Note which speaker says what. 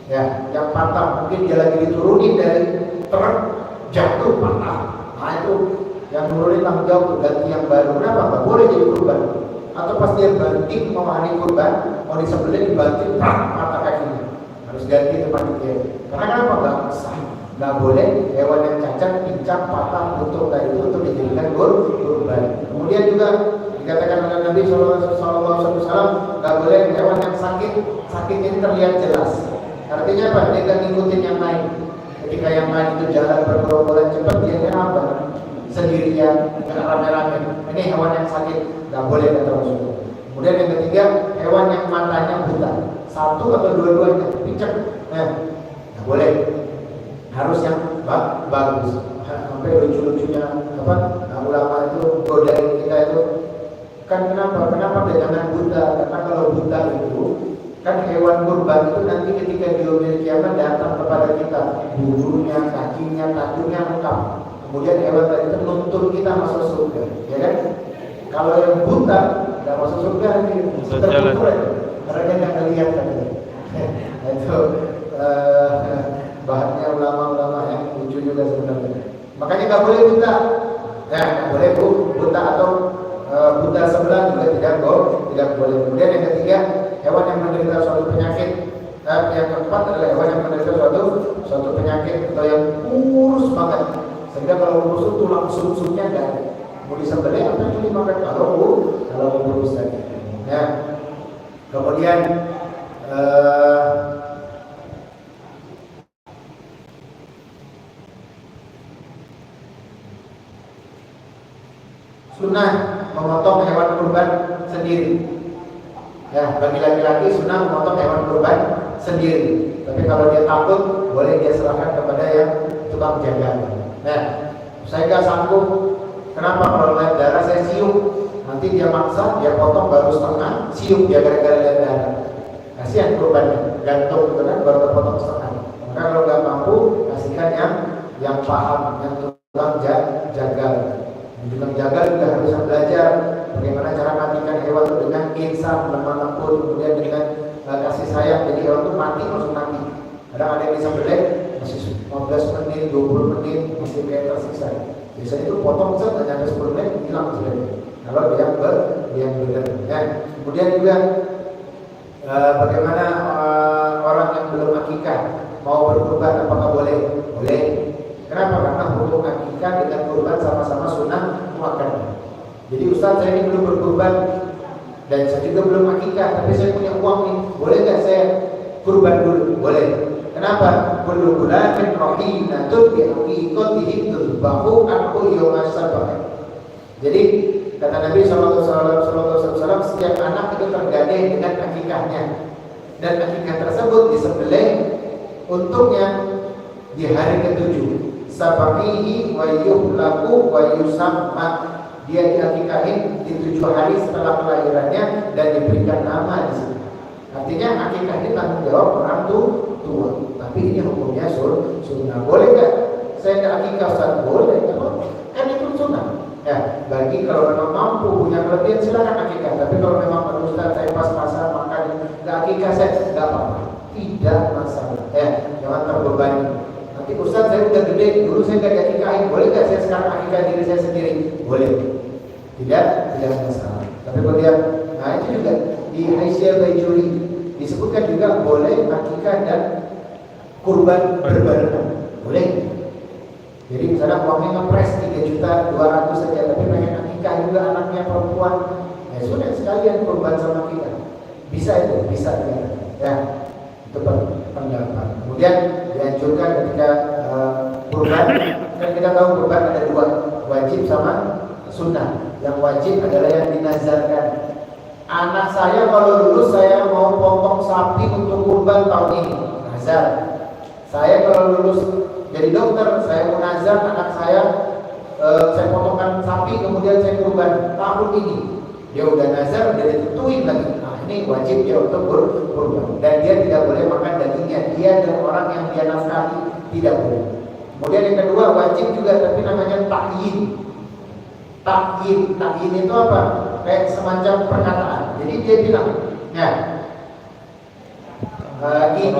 Speaker 1: Ya, yang patah mungkin dia lagi diturunin dari truk, jatuh patah. Nah itu yang nurunin tanggung jawab ganti yang baru. Kenapa? Nggak boleh jadi kurban. Atau pas dia banting mau hari kurban, mau disembelih dibanting, patah kakinya. Harus ganti tempat dia. Karena kenapa? Nggak sah. Nggak boleh hewan yang cacat, pincang, patah, lutut tadi itu untuk dijadikan kurban. Kemudian juga dikatakan oleh Nabi SAW, nggak boleh hewan yang sakit ini terlihat jelas. Artinya apa? Dia nggak ngikutin yang lain. Ketika yang lain itu jalan bergerombolan cepat, dia kenapa? Sendirian, nggak rame-rame. Ini hewan yang sakit, nggak boleh kata Rasulullah. Kemudian yang ketiga, hewan yang matanya buta, satu atau dua-duanya, pincang, nggak boleh. Harus yang bagus. Sampai lucu-lucunya apa? Ulama itu godain kita itu. Kan kenapa jangan buta? Karena kalau buta itu kan hewan kurban itu nanti ketika di yaumil kiamat datang kepada kita, bulunya, kakinya, tajunya lengkap. Kemudian hewan tadi itu nuntun kita masuk surga, ya kan? Kalau yang buta nggak masuk surga nanti terputus ya, karena dia nggak kelihatan kan? Itu bahannya ulama-ulama yang lucu juga sebenarnya. Makanya nggak boleh buta, nggak boleh buta atau buta sebelah juga tidak boleh. Kemudian yang ketiga, hewan yang menderita suatu penyakit. Yang keempat adalah hewan yang menderita suatu penyakit atau yang kurus banget, sehingga kalau kurus itu tulang sumsumnya nggak ada. Mau disembelih apa yang dimakan kalau kurus tadi. Ya. Kemudian sunnah memotong hewan kurban sendiri. Ya, bagi laki-laki sunnah memotong hewan kurban sendiri. Tapi kalau dia takut, boleh dia serahkan kepada yang tukang jaga. Nah, saya nggak sanggup. Kenapa? Kalau lihat darah saya siup. Nanti dia maksa, dia potong baru setengah, siup dia gara-gara lihat darah. Kasihan kurbannya, gantung gitu kan, baru terpotong setengah. Maka kalau nggak mampu, kasihkan yang paham, yang tukang jaga. Tukang jaga juga harus belajar bagaimana cara matikan hewan itu dengan insaf, lemah lembut, kemudian dengan kasih sayang. Jadi hewan itu mati langsung mati. Kadang ada yang disembelih masih 15 menit, 20 menit masih kayak tersiksa. Biasanya itu potong set hanya 10 menit hilang sudah. Kalau dia benar. Ya. Kemudian juga bagaimana orang yang belum akikah mau berkurban, apakah boleh? Boleh. Kenapa? Karena hukum akikah dengan kurban sama-sama sunnah muakkad. Jadi Ustaz, saya ini belum berkurban dan saya juga belum akikah, tapi saya punya uang nih, boleh nggak saya kurban dulu? Boleh. Kenapa? Kullu gulamin rahinatun bi aqiqatihi tudbahu anhu yawma sabah. Jadi kata Nabi SAW, setiap anak itu tergadai dengan akikahnya, dan akikah tersebut disembelih untuknya di hari ke-7. Sabahihi wa yuhlaku wa yusamma. Dia diakikahin di 7 hari setelah kelahirannya dan diberikan nama di sini. Artinya akikah ini tanggung jawab orang tua. Tapi ini hukumnya sunnah. Boleh nggak saya nggak akikah Ustaz? Boleh, kan itu sunnah. Ya, bagi kalau memang mampu punya kelebihan silakan akikah. Tapi kalau memang Ustaz saya pas-pasan makan nggak akikah, saya nggak apa-apa, tidak masalah. Ya, jangan terbebani. Nanti Ustaz saya udah gede, dulu saya nggak diakikahin, boleh nggak saya sekarang akikah diri saya sendiri? Boleh, tidak masalah. Tapi kalau dia, nah itu juga di Aisyah Baijuri disebutkan juga boleh akikah dan kurban berbarengan, boleh. Jadi misalnya uangnya ngepres 3.200.000 saja, tapi pengen akikah juga anaknya perempuan, ya sudah sekalian kurban sama kita. Bisa itu, bisa ya. Itu pendapat. Kemudian dianjurkan ketika kurban, kan kita tahu kurban ada 2, wajib sama sunnah. Yang wajib adalah yang dinazarkan. Anak saya kalau lulus saya mau potong sapi untuk kurban tahun ini, nazar. Saya kalau lulus jadi dokter, saya mau nazar anak saya potongkan sapi kemudian saya kurban tahun ini. Dia udah nazar, udah ditentuin lagi. Nah ini wajib dia untuk kurban. Dan dia tidak boleh makan dagingnya. Dia dan orang yang dia nafkahi tidak boleh. Kemudian yang kedua wajib juga, tapi namanya takyin. Takyin itu apa? Kayak semacam perkataan. Jadi dia bilang, ya ini